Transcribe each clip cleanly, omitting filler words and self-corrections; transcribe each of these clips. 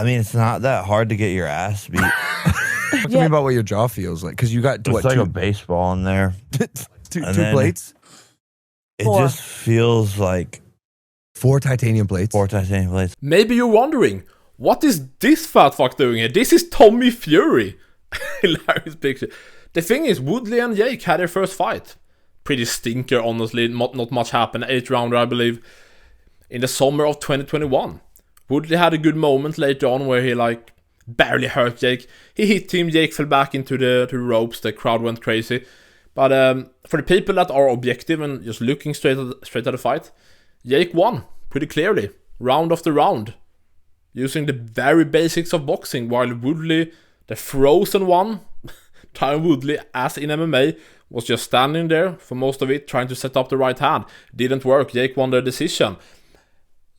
I mean, it's not that hard to get your ass beat. Talk to me about what your jaw feels like, because you got It's like a baseball in there. two plates? It just feels like 4 titanium plates. 4 titanium plates. Maybe you're wondering, what is this fat fuck doing here? This is Tommy Fury. Hilarious picture. The thing is, Woodley and Jake had their first fight. Pretty stinker, honestly. Not much happened. 8th rounder, I believe, in the summer of 2021. Woodley had a good moment later on where he like barely hurt Jake. He hit him, Jake fell back into the ropes, the crowd went crazy. But for the people that are objective and just looking straight at the fight, Jake won pretty clearly, round after round, using the very basics of boxing, while Woodley, the frozen one, Tyron Woodley, as in MMA, was just standing there for most of it, trying to set up the right hand. Didn't work. Jake won the decision.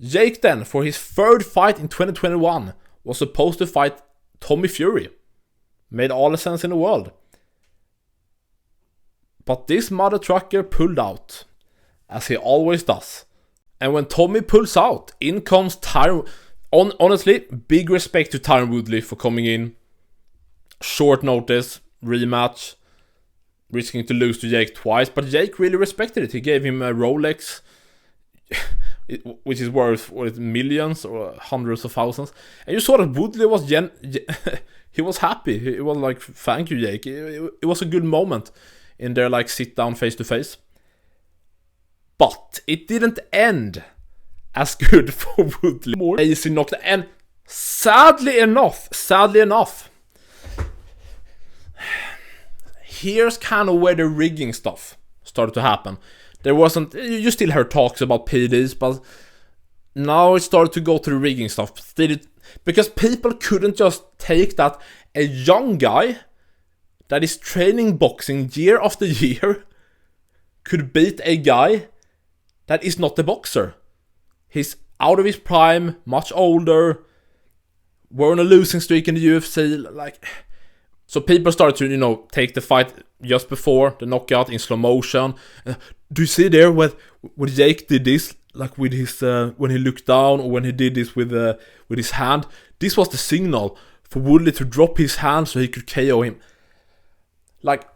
Jake then, for his 3rd fight in 2021, was supposed to fight Tommy Fury. Made all the sense in the world. But this mother trucker pulled out, as he always does. And when Tommy pulls out, in comes Tyron. Honestly, big respect to Tyron Woodley for coming in. Short notice, rematch, risking to lose to Jake twice. But Jake really respected it. He gave him a Rolex, which is worth millions or hundreds of thousands. And you saw that Woodley was he was happy. He was like, thank you, Jake. It was a good moment in their like sit down face to face. But it didn't end as good for Woodley. More easy knocked, and sadly enough, here's kind of where the rigging stuff started to happen. There wasn't, you still heard talks about PDs, but now it started to go to the rigging stuff. Because people couldn't just take that a young guy that is training boxing year after year could beat a guy that is not a boxer. He's out of his prime, much older, we're on a losing streak in the UFC, like. So people started to, take the fight just before the knockout in slow motion. Do you see there when Jake did this, like with his when he looked down, or when he did this with his hand? This was the signal for Woodley to drop his hand so he could KO him. Like,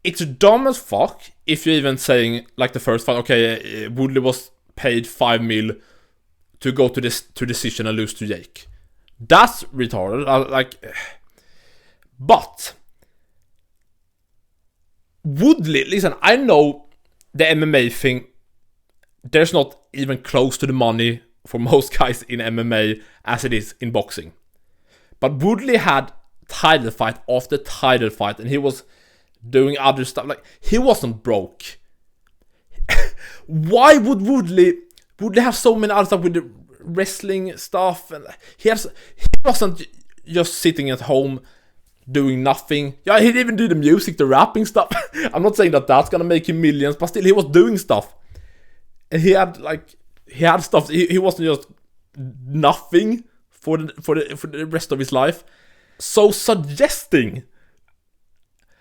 it's dumb as fuck if you're even saying, like the first fight, okay, Woodley was paid $5 million to go to decision and lose to Jake. That's retarded. But Woodley, listen, I know the MMA thing, there's not even close to the money for most guys in MMA as it is in boxing. But Woodley had title fight after title fight, and he was doing other stuff. Like, he wasn't broke. Why would Woodley have so many other stuff with the wrestling stuff? And he wasn't just sitting at home doing nothing. Yeah, he didn't even do the music, the rapping stuff. I'm not saying that that's gonna make him millions, but still, he was doing stuff. And he had stuff. He wasn't just nothing for the rest of his life. So suggesting,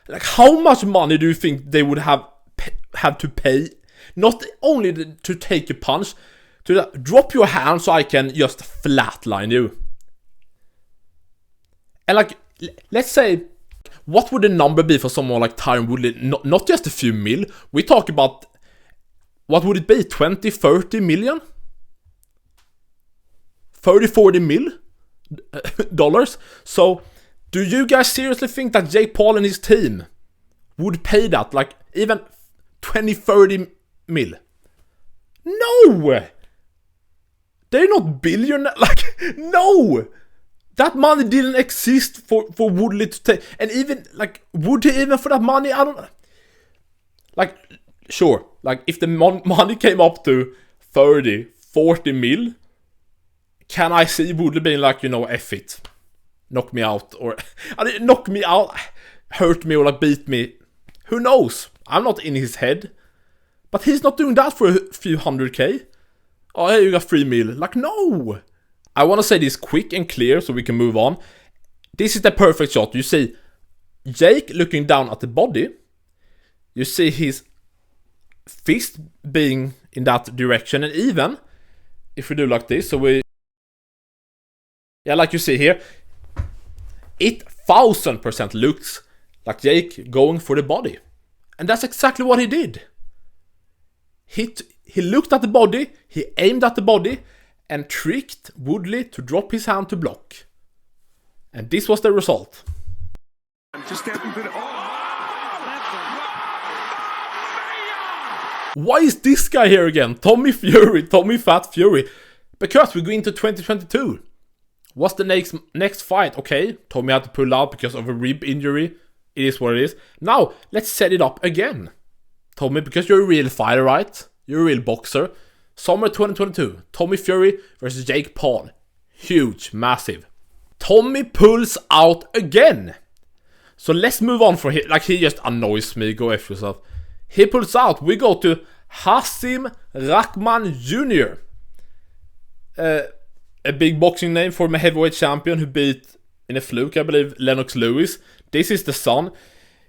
like, how much money do you think they would have to pay? Not only to take a punch, to drop your hand so I can just flatline you. And like, let's say, what would the number be for someone like Tyron Woodley? Not just a few mil. We talk about, what would it be? 20, 30 million? 30, 40 mil dollars? So, do you guys seriously think that Jake Paul and his team would pay that? Like, even 20, 30 mil? No! They're not billionaires. Like, no! That money didn't exist for Woodley to take. And even, like, would he even for that money? I don't know. Like, sure. Like, if the money came up to 30, 40 mil, can I see Woodley being like, F it. Knock me out. Or, knock me out, hurt me, or like beat me. Who knows? I'm not in his head. But he's not doing that for a few $100K. Oh, hey, you got 3 mil. Like, no! I want to say this quick and clear so we can move on. This is the perfect shot. You see Jake looking down at the body. You see his fist being in that direction. And even if we do like this, so we Yeah, like you see here, it 1000% looks like Jake going for the body. And that's exactly what he did. He looked at the body, he aimed at the body, and tricked Woodley to drop his hand to block. And this was the result. Why is this guy here again? Tommy Fat Fury. Because we go into 2022. What's the next fight? Okay, Tommy had to pull out because of a rib injury. It is what it is. Now, let's set it up again. Tommy, because you're a real fighter, right? You're a real boxer. Summer 2022. Tommy Fury versus Jake Paul. Huge, massive. Tommy pulls out again. So let's move on for him. Like, he just annoys me. Go F yourself. He pulls out. We go to Rahman Jr. A big boxing name, former heavyweight champion who beat, in a fluke, I believe, Lennox Lewis. This is the son.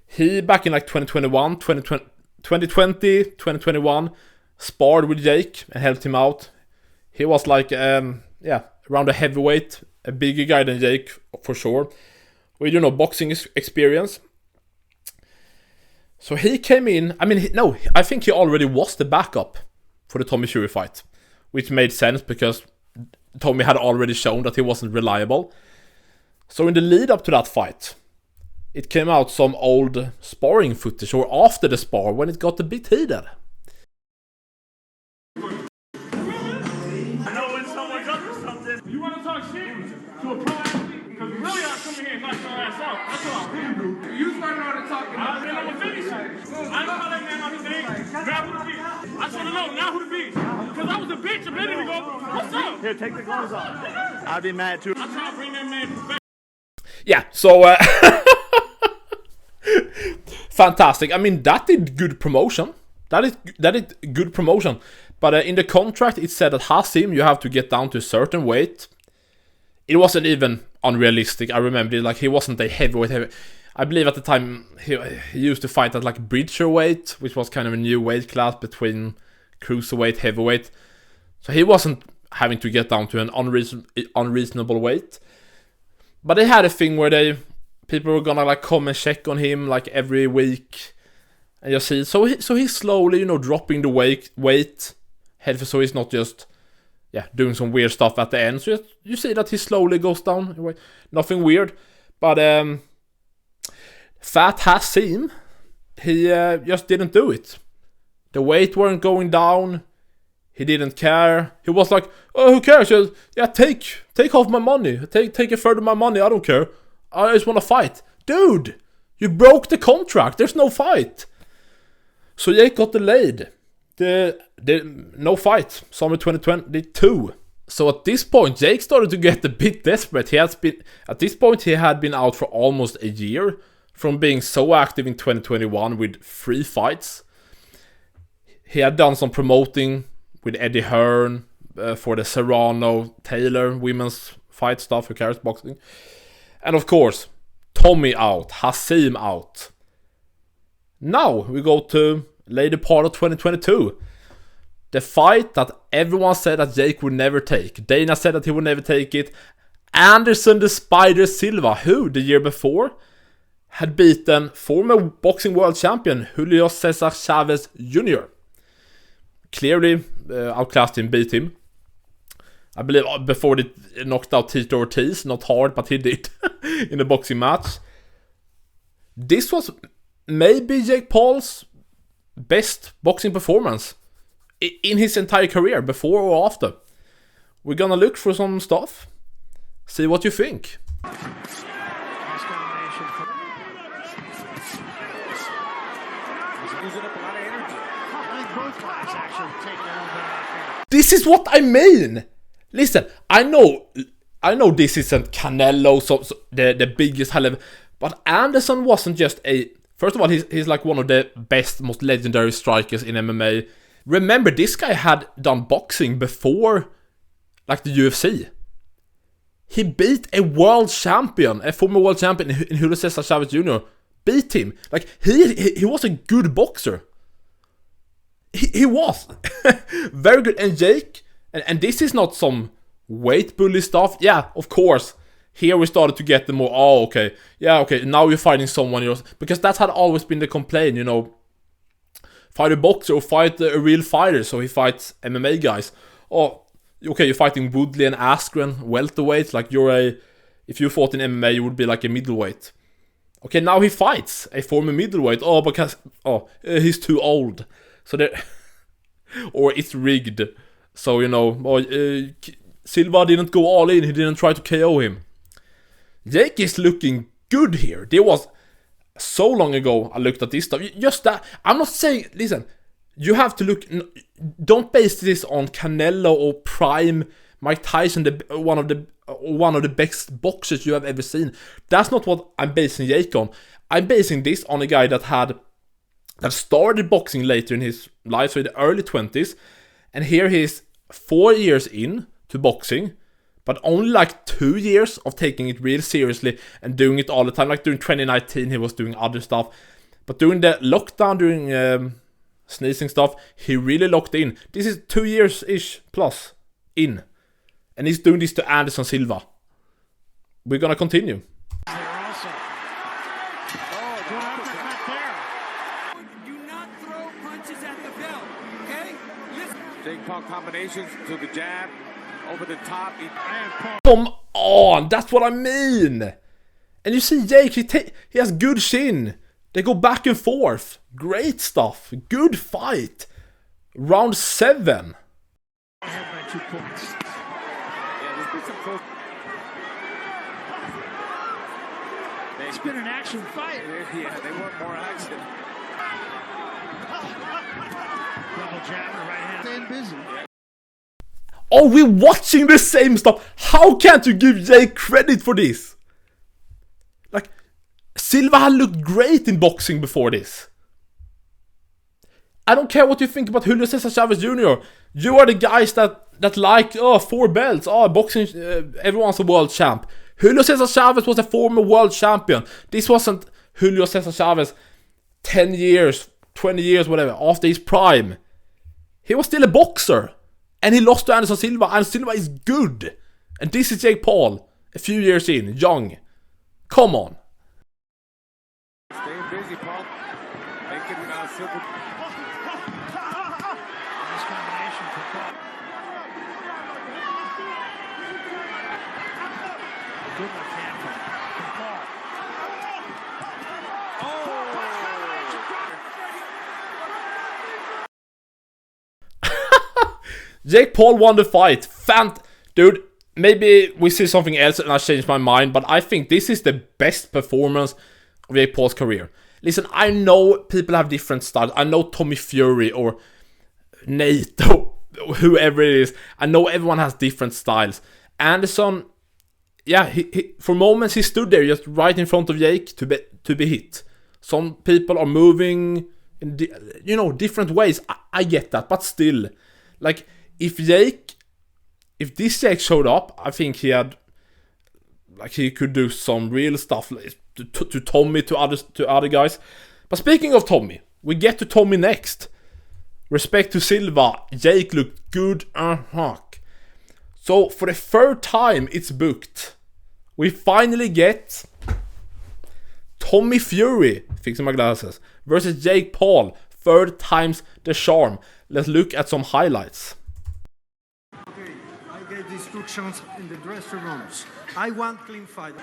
He, back in like 2021, sparred with Jake and helped him out. He was like, around a heavyweight, a bigger guy than Jake, for sure. With, boxing experience. So he came in, I think he already was the backup for the Tommy Fury fight. Which made sense because Tommy had already shown that he wasn't reliable. So in the lead up to that fight, it came out some old sparring footage, or after the spar, when it got a bit heated. I know when someone's up or something. You want to talk shit to a pro athlete? Because really I'm coming here and knock your ass out. That's what I'm here to do. You started on the talking. I'm going to finish it. I know how that man on his name. Grab who the beat. I just want to know now who the beat. Because I was a bitch a minute ago. What's up? Here, take the gloves off. I'd be mad too. I'm trying to bring that man back. Yeah, so fantastic. I mean, that did good promotion. That is good promotion. But in the contract, it said that Hasim, you have to get down to a certain weight. It wasn't even unrealistic. I remember it, like, he wasn't a heavyweight. I believe at the time he used to fight at like bridgerweight, which was kind of a new weight class between cruiserweight, heavyweight. So he wasn't having to get down to an unreasonable weight. But they had a thing where people were gonna like come and check on him like every week, and you see. So he's slowly, dropping the weight, so he's not just doing some weird stuff at the end. So you see that he slowly goes down. Nothing weird, but Fat Hasim, he just didn't do it. The weight weren't going down. He didn't care. He was like, "Oh, who cares? Take half my money. Take a third of my money. I don't care. I just want to fight." Dude, you broke the contract. There's no fight. So Jake got delayed. No fight. Summer 2022. So at this point, Jake started to get a bit desperate. He had been out for almost a year from being so active in 2021 with 3 fights. He had done some promoting with Eddie Hearn for the Serrano-Taylor women's fight stuff. Who cares? Boxing. And of course, Tommy out. Hasim out. Now we go to later part of 2022. The fight that everyone said that Jake would never take. Dana said that he would never take it. Anderson the Spider Silva, who the year before had beaten former boxing world champion Julio Cesar Chavez Jr. Clearly outclassed him, beat him. I believe before they knocked out Tito Ortiz, not hard, but he did in a boxing match. This was maybe Jake Paul's best boxing performance in his entire career, before or after. We're gonna look for some stuff. See what you think. This is what I mean. Listen, I know this isn't Canelo, so the biggest high level, but Anderson wasn't just a. First of all, he's like one of the best, most legendary strikers in MMA. Remember, this guy had done boxing before, like the UFC. He beat a world champion, a former world champion in Julio Cesar Chavez Jr. Beat him. Like, he was a good boxer. He was very good. And Jake, and this is not some weight bully stuff, yeah, of course. Here we started to get the more, oh, okay, yeah, okay, now you're fighting someone else. Because that had always been the complaint, you know. Fight a boxer or fight a real fighter, so he fights MMA guys. Oh, okay, you're fighting Woodley and Askren, welterweight, like if you fought in MMA, you would be like a middleweight. Okay, now he fights a former middleweight, because he's too old. So or it's rigged. So, you know, Silva didn't go all in, he didn't try to KO him. Jake is looking good here. There was so long ago I looked at this stuff. Just that, I'm not saying, listen, you have to look, don't base this on Canelo or Prime Mike Tyson, one of the best boxers you have ever seen. That's not what I'm basing Jake on. I'm basing this on a guy that started boxing later in his life, so in the early 20s, and here he's 4 years in to boxing, but only like 2 years of taking it real seriously and doing it all the time. Like during 2019 he was doing other stuff, but during the lockdown, during sneezing stuff, he really locked in. This is 2 years-ish plus in, and he's doing this to Anderson Silva. We're gonna continue. Jake Paul combinations to the jab, over the top. Come on, that's what I mean. And you see Jake, he has good chin. They go back and forth. Great stuff. Good fight. Round 7. Yeah, there's been some close. It's been an action fight. Yeah, they want more action. Double jab, right hand. Staying busy. Are we watching the same stuff? How can't you give Jake credit for this? Like, Silva had looked great in boxing before this. I don't care what you think about Julio Cesar Chavez Jr. You are the guys that like, 4 belts. Boxing, everyone's a world champ. Julio Cesar Chavez was a former world champion. This wasn't Julio Cesar Chavez 10 years, 20 years, whatever, after his prime. He was still a boxer. And he lost to Anderson Silva, and Silva is good. And this is Jake Paul, a few years in, young. Come on. Staying busy, Paul. Making Silva. Nice combination for Paul. Good left hand from Paul. Jake Paul won the fight. Dude, maybe we see something else and I changed my mind, but I think this is the best performance of Jake Paul's career. Listen, I know people have different styles. I know Tommy Fury or Nate or whoever it is. I know everyone has different styles. Anderson, yeah, he for moments he stood there just right in front of Jake to be hit. Some people are moving in different ways. I get that, but still, like, if this Jake showed up, I think he could do some real stuff to Tommy, to other guys. But speaking of Tommy, we get to Tommy next. Respect to Silva, Jake looked good. So for the third time it's booked. We finally get Tommy Fury, fixing my glasses, versus Jake Paul. Third time's the charm. Let's look at some highlights. Okay, I gave instructions in the dressing rooms. I want clean fight.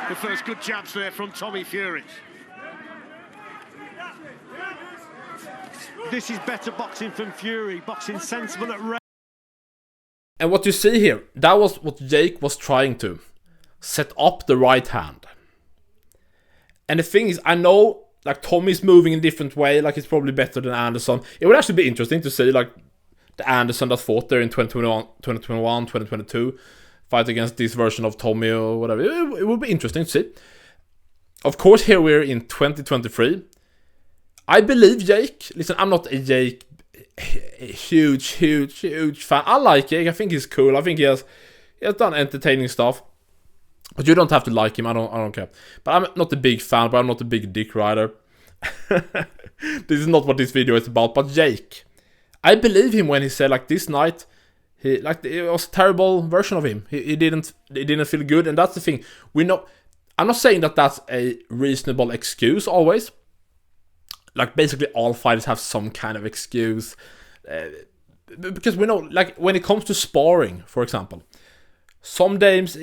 The first good jabs there from Tommy Fury. This is better boxing from Fury, boxing sensible at range. And what you see here, that was what Jake was trying to set up the right hand. And the thing is, I know, like, Tommy's moving in a different way, like, it's probably better than Anderson. It would actually be interesting to see, like, the Anderson that fought there in 2021, 2022, fight against this version of Tommy or whatever. It would be interesting to see. Of course, here we're in 2023. I believe Jake. Listen, I'm not a Jake huge fan. I like Jake. I think he's cool. I think he has done entertaining stuff. But you don't have to like him. I don't care. But I'm not a big fan. But I'm not a big dick rider. This is not what this video is about. But Jake, I believe him when he said, like, this night It was a terrible version of him. It didn't feel good, and that's the thing. I'm not saying that that's a reasonable excuse always. Like, basically all fighters have some kind of excuse. Because we know, like, when it comes to sparring, for example, some days...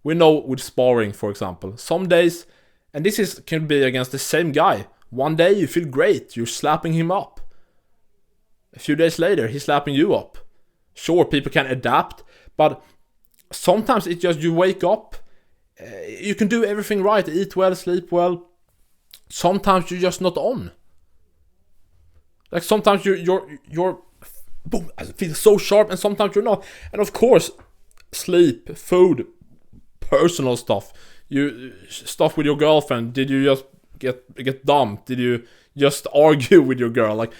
we know with sparring, for example, some days... And this can be against the same guy. One day you feel great, you're slapping him up. A few days later, he's slapping you up. Sure, people can adapt, but sometimes it's just you wake up, you can do everything right, eat well, sleep well. Sometimes you're just not on. Like, sometimes you're boom, I feel so sharp, and sometimes you're not. And of course, sleep, food, personal stuff. Stuff with your girlfriend. Did you just get dumped? Did you just argue with your girl? Like,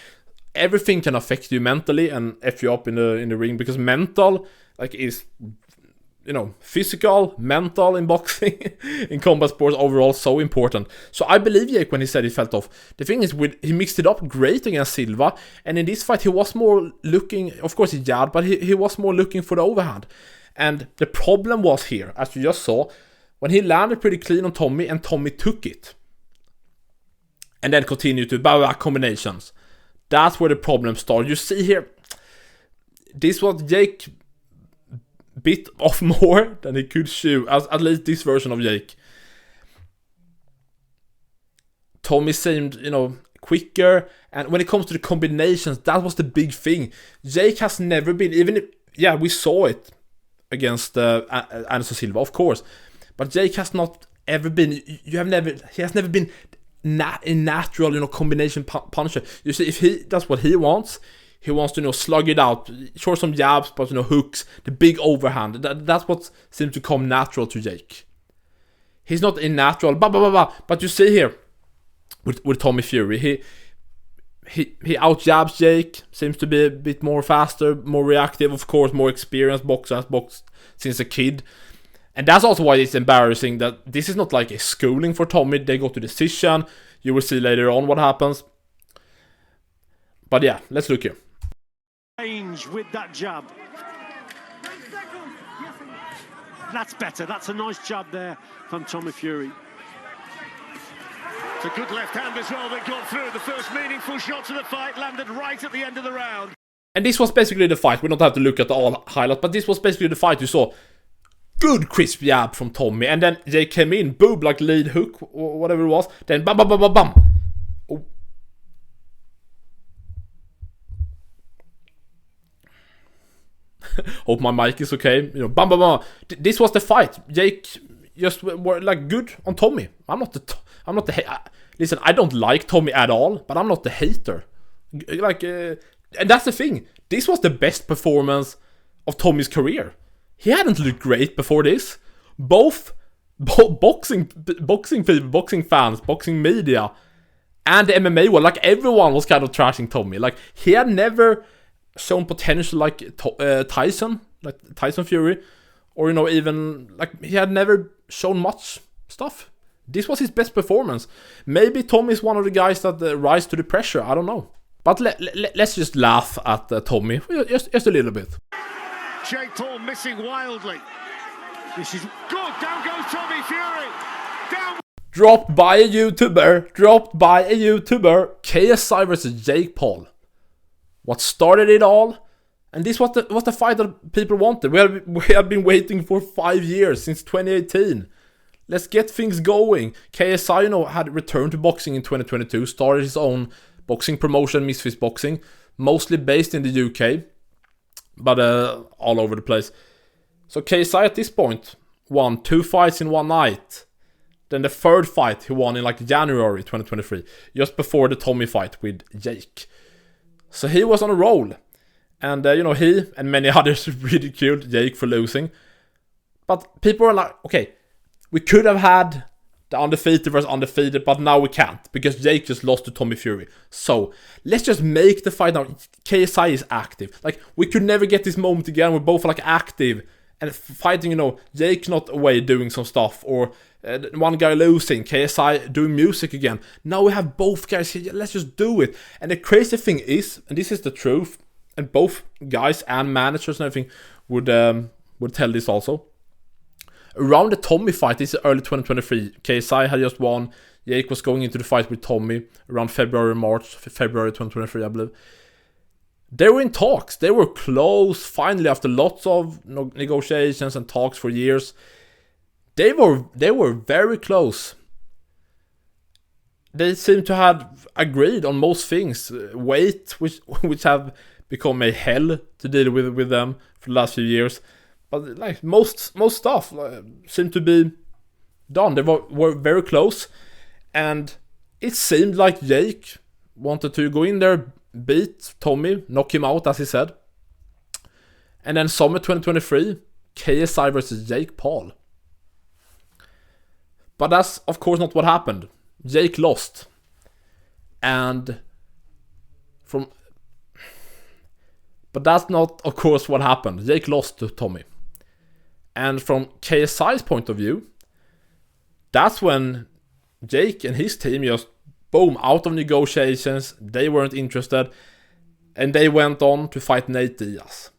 everything can affect you mentally and F you up in the ring, because mental, like, is, physical, mental in boxing, in combat sports overall, so important. So I believe Jake when he said he felt off. The thing is, he mixed it up great against Silva, and in this fight he was more looking, of course he jabbed, but he was more looking for the overhand. And the problem was here, as you just saw, when he landed pretty clean on Tommy, and Tommy took it. And then continued to combinations. That's where the problem started. You see here, this was Jake bit off more than he could chew, at least this version of Jake. Tommy seemed, quicker, and when it comes to the combinations, that was the big thing. Jake has never been, we saw it against Anderson Silva, of course, but Jake has not ever been, he has never been a natural, combination puncher. You see, that's what he wants. He wants to, slug it out, sure, some jabs, but, hooks, the big overhand. That's what seems to come natural to Jake. He's not a natural, but you see here, with Tommy Fury, he out-jabs Jake, seems to be a bit more faster, more reactive, of course, more experienced boxer, has boxed since a kid. And that's also why it's embarrassing that this is not like a schooling for Tommy. They go to decision. You will see later on what happens. But yeah, let's look here. Range with that jab. That's better. That's a nice jab there from Tommy Fury. It's a good left hand as well that got through. The first meaningful shot to the fight landed right at the end of the round. And this was basically the fight. We don't have to look at all highlights, but this was basically the fight you saw. Good crisp jab from Tommy, and then Jake came in, boom, like lead hook, or whatever it was. Then bam, bam, bam, bam, bam. Oh. Hope my mic is okay. Bam, bam, bam. This was the fight. Jake just were like good on Tommy. I'm not the listen, I don't like Tommy at all, but I'm not the hater. And that's the thing. This was the best performance of Tommy's career. He hadn't looked great before this. Both boxing people, boxing fans, boxing media, and the MMA world, like, everyone was kind of trashing Tommy. Like, he had never shown potential like Tyson Fury, or even like he had never shown much stuff. This was his best performance. Maybe Tommy is one of the guys that rise to the pressure. I don't know. But let's just laugh at Tommy just a little bit. Jake Paul missing wildly. This is good. Down goes Tommy Fury. Down. Dropped by a YouTuber. KSI versus Jake Paul. What started it all? And this was the fight that people wanted. We have been waiting for 5 years, since 2018. Let's get things going. KSI, had returned to boxing in 2022. Started his own boxing promotion, Misfits Boxing. Mostly based in the UK. But all over the place. So KSI at this point won 2 fights in one night. Then the third fight he won in like January 2023. Just before the Tommy fight with Jake. So he was on a roll. And he and many others ridiculed Jake for losing. But people were like, okay, we could have had the undefeated versus undefeated, but now we can't, because Jake just lost to Tommy Fury. So let's just make the fight now. KSI is active. Like, we could never get this moment again. We're both like active and fighting, Jake not away doing some stuff, or one guy losing, KSI doing music again. Now we have both guys here. Let's just do it. And the crazy thing is, and this is the truth, and both guys and managers and everything would tell this also. Around the Tommy fight, this is early 2023. KSI had just won. Jake was going into the fight with Tommy around February 2023, I believe. They were in talks. They were close. Finally, after lots of negotiations and talks for years, they were very close. They seem to have agreed on most things. Weight, which have become a hell to deal with them for the last few years. But like most stuff seemed to be done. They were very close, and it seemed like Jake wanted to go in there, beat Tommy, knock him out, as he said. And then summer 2023, KSI versus Jake Paul. But that's of course not what happened. Jake lost. But that's not of course what happened. Jake lost to Tommy. And from KSI's point of view, that's when Jake and his team just boom, out of negotiations. They weren't interested, and they went on to fight Nate Diaz.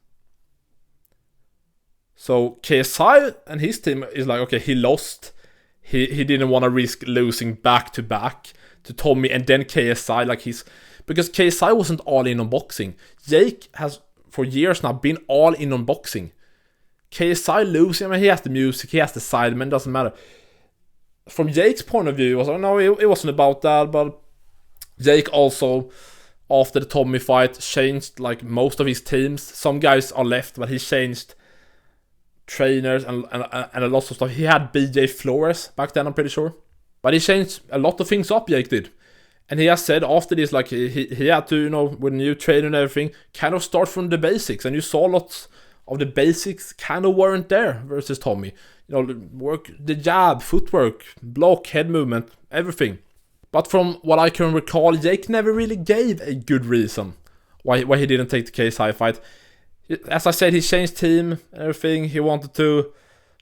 So KSI and his team is like, okay, he lost. He didn't want to risk losing back to back to Tommy and then KSI, because KSI wasn't all in on boxing. Jake has for years now been all in on boxing. KSI losing, I mean, he has the music, he has the sidemen, doesn't matter. From Jake's point of view, it wasn't about that, but Jake also, after the Tommy fight, changed like most of his teams. Some guys are left, but he changed trainers and a lot of stuff. He had BJ Flores back then, I'm pretty sure. But he changed a lot of things up, Jake did. And he has said after this, like, he had to, with a new trainer and everything, kind of start from the basics. And you saw lots of the basics kind of weren't there versus Tommy. Work the jab, footwork, block, head movement, everything. But from what I can recall, Jake never really gave a good reason why he didn't take the KSI fight. As I said, he changed team and everything. He wanted to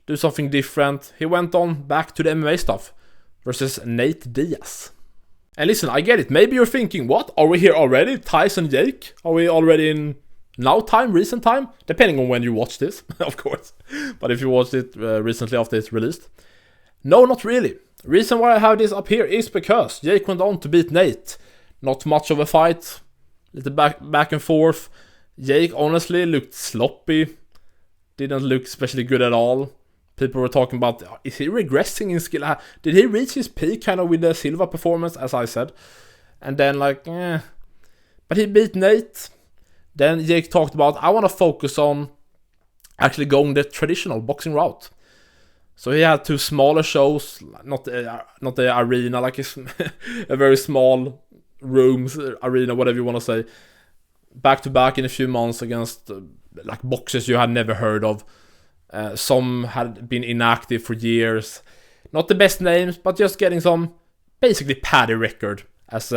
do something different. He went on back to the MMA stuff versus Nate Diaz. And listen, I get it. Maybe you're thinking, what? Are we here already? Tyson, Jake? Are we already in now time, recent time? Depending on when you watch this, of course. But if you watched it recently after it's released. No, not really. Reason why I have this up here is because Jake went on to beat Nate. Not much of a fight. Little back and forth. Jake honestly looked sloppy. Didn't look especially good at all. People were talking about, is he regressing in skill? Did he reach his peak kind of with the Silva performance, as I said? And then But he beat Nate. Then Jake talked about, I want to focus on actually going the traditional boxing route. So he had 2 smaller shows, not the arena, like a very small rooms, arena, whatever you want to say. Back to back in a few months against like boxers you had never heard of. Some had been inactive for years. Not the best names, but just getting some basically paddy record, as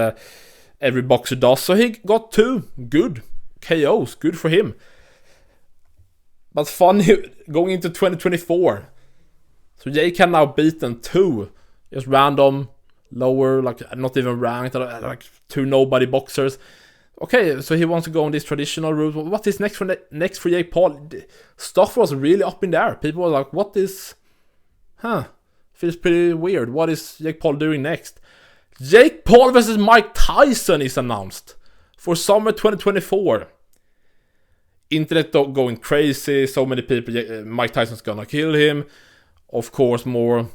every boxer does. So he got 2 good KOs, good for him. But funny, going into 2024, so Jake had now beaten 2 just random, lower, like not even ranked, like 2 nobody boxers. Okay, so he wants to go on this traditional route. What is next for Jake Paul? Stuff was really up in the air. People were like, what is... feels pretty weird. What is Jake Paul doing next? Jake Paul versus Mike Tyson is announced for summer 2024. Internet going crazy. So many people. Mike Tyson's gonna kill him. Of course, more...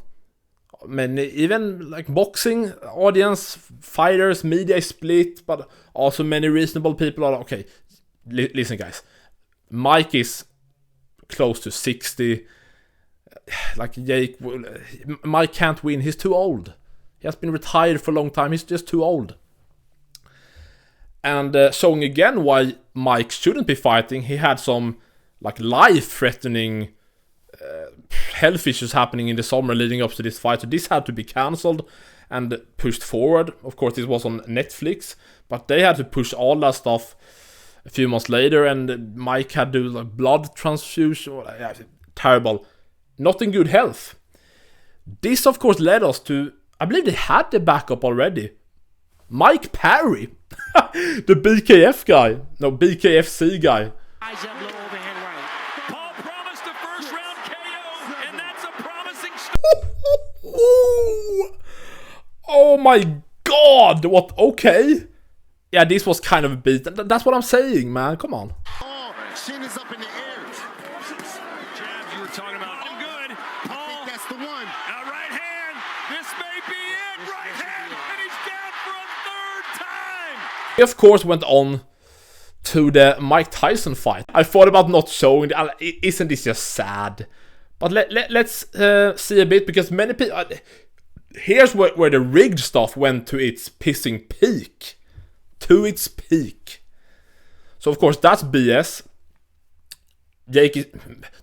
many, even like boxing audience, fighters, media split, but also many reasonable people are okay. Listen, guys, Mike is close to 60. Like Mike can't win. He's too old. He has been retired for a long time. He's just too old. And showing again why Mike shouldn't be fighting. He had some like life-threatening health issues happening in the summer leading up to this fight. So this had to be cancelled and pushed forward. Of course, this was on Netflix, but they had to push all that stuff a few months later, and Mike had to do like blood transfusion. Terrible. Not in good health. This, of course, led us to, I believe they had the backup already. Mike Perry. The BKF guy. No, BKFC guy. Paul promised a first round KO, and that's a promising Oh my god! What? Okay. Yeah, this was kind of a beat. That's what I'm saying, man. Come on. Oh, shin is up in the air. jabs you were talking about. Oh, good. Paul. That's the one. Right hand. This may be it. Right hand. And he's down for a third time. He, of course, went on to the Mike Tyson fight. I thought about not showing. Isn't this just sad? But let's see a bit, because many people... here's where the rigged stuff went to its pissing peak. To its peak. So, of course, that's BS.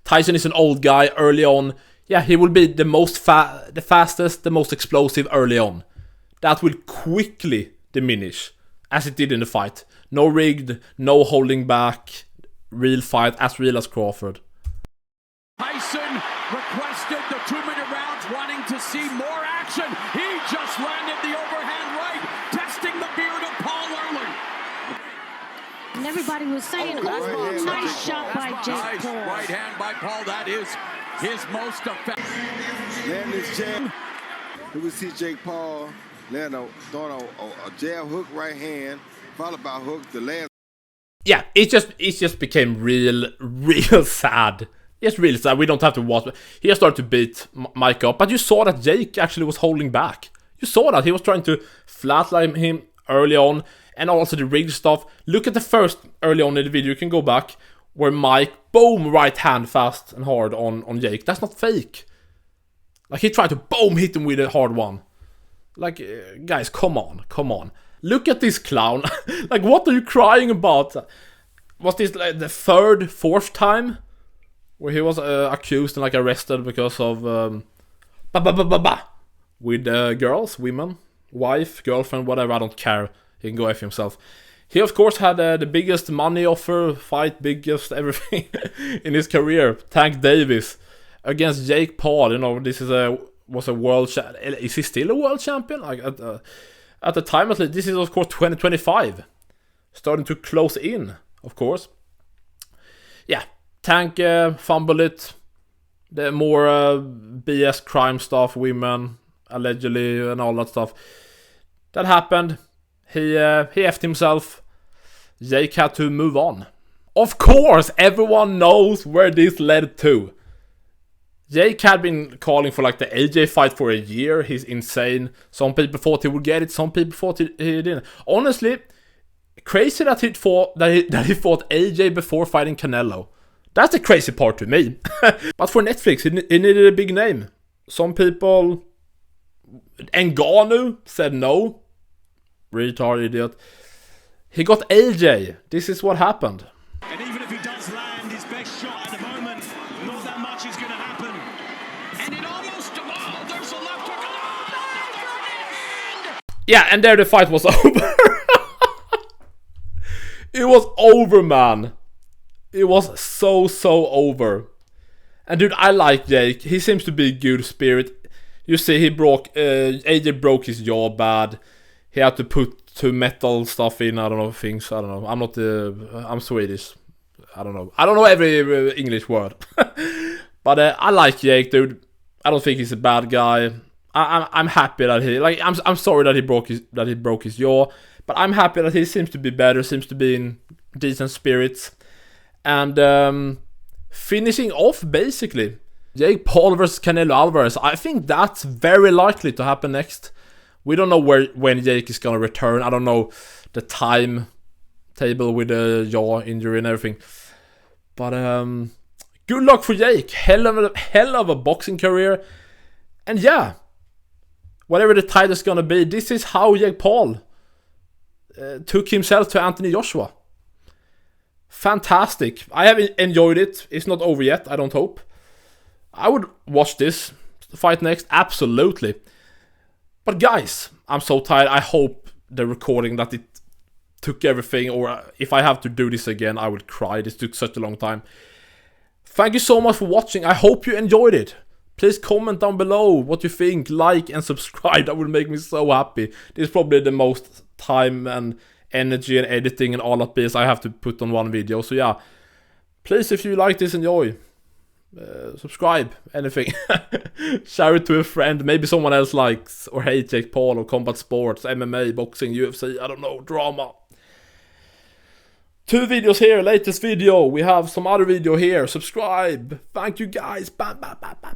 Tyson is an old guy early on. Yeah, he will be the most the fastest, the most explosive early on. That will quickly diminish, as it did in the fight. No rigged, no holding back. Real fight, as real as Crawford. Tyson requested the 2-minute rounds, wanting to see more action. He just landed the overhand right, testing the beard of Paul early. And everybody was saying, oh, nice shot by Jake Paul. Right hand by Paul, that is his most effective. Land this jab. Here we see Jake Paul land throwing a jab hook right hand, followed by hook the last. Yeah, it just became real sad. It's really sad. We don't have to watch. He started to beat Mike up, but you saw that Jake actually was holding back. You saw that he was trying to flatline him early on, and also the rigged stuff. Look at the first early on in the video. You can go back where Mike, boom, right hand fast and hard on Jake. That's not fake. Like, he tried to boom hit him with a hard one. Like, guys, come on. Look at this clown. Like, what are you crying about? Was this like the third, fourth time where he was accused and like arrested because of with girls, women, wife, girlfriend, whatever? I don't care. He can go F himself. He, of course, had the biggest money offer fight, biggest everything in his career. Tank Davis against Jake Paul. You know, this was a world champion. Is he still a world champion? Like at the time, at least. This is, of course, 2025. Starting to close in, of course. Yeah, Tank fumbled it. The more BS crime stuff, women, allegedly, and all that stuff. That happened. He effed himself. Jake had to move on. Of course, everyone knows where this led to. Jake had been calling for like the AJ fight for a year. He's insane. Some people thought he would get it. Some people thought he didn't. Honestly, crazy that he fought AJ before fighting Canelo. That's the crazy part to me. But for Netflix, he needed a big name. Some people... Ngannou said no. Retard idiot. He got AJ. This is what happened. And even if he does land his best shot at the moment, not that much is going to happen. And it almost... Oh, there's a left hook. Yeah, and there the fight was over. It was over, man. It was so over. And dude, I like Jake. He seems to be a good spirit. You see, AJ broke his jaw bad. He had to put 2 metal stuff in. I don't know things. I don't know. I'm Swedish. I don't know every English word. But I like Jake, dude. I don't think he's a bad guy. I'm happy that I'm sorry that he broke his jaw, but I'm happy that he seems to be better. Seems to be in decent spirits. And finishing off basically Jake Paul versus Canelo Alvarez. I think that's very likely to happen next. We don't know when Jake is gonna return. I don't know the timetable with the jaw injury and everything. But good luck for Jake. Hell of a boxing career. And yeah, whatever the title is gonna be, this is how Jake Paul took himself to Anthony Joshua. Fantastic. I have enjoyed it. It's not over yet, I don't hope. I would watch this fight next, absolutely. But guys, I'm so tired. I hope the recording that it took everything, or if I have to do this again, I would cry. This took such a long time. Thank you so much for watching. I hope you enjoyed it. Please comment down below what you think, like and subscribe. That would make me so happy. This is probably the most time and energy and editing and all that BS I have to put on one video. So yeah, please, if you like this, enjoy. Subscribe, anything. Share it to a friend. Maybe someone else likes or hates Jake Paul or combat sports, MMA, boxing, UFC, I don't know, drama. 2 videos here, latest video. We have some other video here. Subscribe. Thank you guys. Bye, bye, bye, bye.